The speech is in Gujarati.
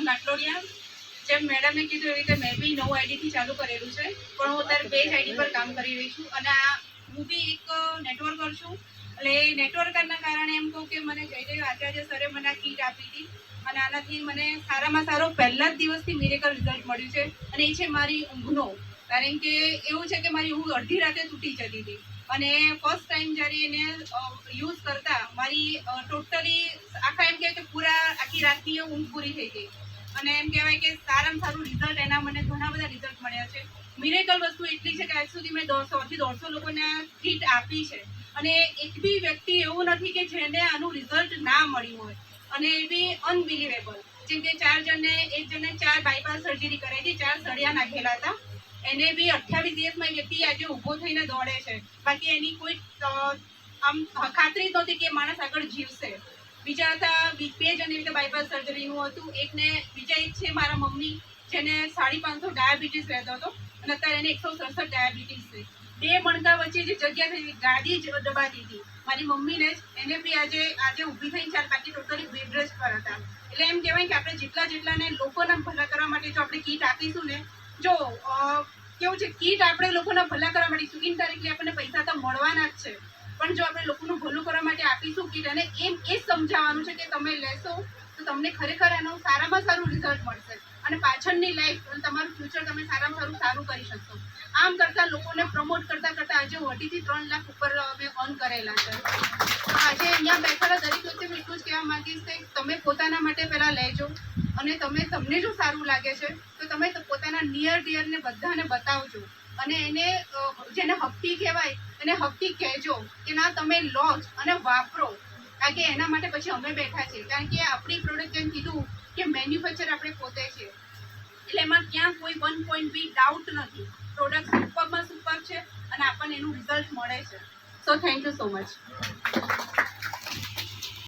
ફ્રોમ ગાટલોડિયા. જેમ મેડમે કીધું એવી રીતે મેં બી નવું આઈડીથી ચાલુ કરેલું છે, પણ હું અત્યારે 2 જ આઈડી પર કામ કરી રહી છું. અને હું બી એક નેટવર્કર છું. એટલે નેટવર્કરના કારણે એમ કહું કે મને જય આચાર્ય સરે મને આ કીટ આપી હતી, અને આનાથી મને સારામાં સારો પહેલા જ દિવસથી મિરેકલ રિઝલ્ટ મળ્યું છે. અને એ છે મારી ઊંઘનો. કારણ કે એવું છે કે મારી ઊંઘ અડધી રાતે તૂટી જતી હતી, અને ફર્સ્ટ ટાઈમ જ્યારે એને યુઝ કરતા મારી ટોટલી આખા એમ કહેવાય કે પૂરા આખી રાતની ઊંઘ પૂરી થઈ ગઈ. અને એમ કહેવાય કે સારામાં સારું રિઝલ્ટ એના મને ઘણા બધા રિઝલ્ટ મળ્યા છે. મિરેકલ વસ્તુ એટલી છે કે આજ સુધી મેં 100 થી 150 લોકોને કીટ આપી છે, અને એક બી વ્યક્તિ એવું નથી કે જેને આનું રિઝલ્ટ ના મળ્યું હોય. અને એ બી અનબિલિવેબલ. જેમ કે 4 જણને, એક જણને 4 બાયપાસ સર્જરી કરાવી હતી, 4 સળિયા નાખેલા હતા. એને બી 28 દિવસમાં વ્યક્તિ આજે ઊભો થઈને દોડે છે. બાકી એની કોઈ આમ ખાતરી જ નહોતી કે માણસ આગળ જીવશે. બીજા હતા 2 જણ એવી રીતે બાયપાસ સર્જરીનું હતું. બીજા એક છે મારા મમ્મી, જેને 550 ડાયાબિટીસ રહેતો હતો, અને અત્યારે એને 167 ડાયાબિટીસ છે. 2 મણકા વચ્ચે જે જગ્યા થઈ, ગાડી જ દબાતી હતી મારી મમ્મીને જ. એને બી આજે ઊભી થઈને ચાલ, બાકી ટોટલી બેડ રેસ્ટ પર હતા. એટલે એમ કહેવાય કે આપણે જેટલાને લોકોના ભલા કરવા માટે જો આપણે કીટ આપીશું ને, જો કેવું છે, કીટ આપણે લોકોના ભલા કરવા માટે ઇનડાયરેક્ટલી આપણને પૈસા તો મળવાના જ છે, પણ જો આપણે લોકોનું ભલું કરવા માટે આપીશું કીટ, અને એ જ સમજાવવાનું છે કે તમે લેશો તો તમને ખરેખર એનું સારામાં સારું રિઝલ્ટ મળશે, અને પાછળની લાઈફ અને તમારું ફ્યુચર તમે સારામાં સારું કરી શકશો. આમ કરતા લોકોને પ્રમોટ કરતા આજે 2.5 થી 3 લાખ ઉપર અમે અર્ન કરેલા છે. આજે અહીંયા બેઠેલા દરેક વ્યક્તિ એટલું જ કહેવા માંગીશ કે તમે પોતાના માટે પહેલાં લેજો, અને તમને જો સારું લાગે છે તો તમે પોતાના નિયર ડિયરને બધાને બતાવજો, અને એને જેને હકતી કહેવાય એને હકતી કહેજો કે ના તમે લો અને વાપરો. કારણ કે એના માટે પછી અમે બેઠા છીએ. કારણ કે આપણી પ્રોડક્ટ જેમ કીધું કે મેન્યુફેક્ચર આપણે પોતે છે, એટલે એમાં ક્યાં કોઈ 1 પોઈન્ટ બી ડાઉટ નથી. પ્રોડક્ટ સુપરમાં સુપર છે, અને આપણને એનું રિઝલ્ટ મળે છે. So thank you so much.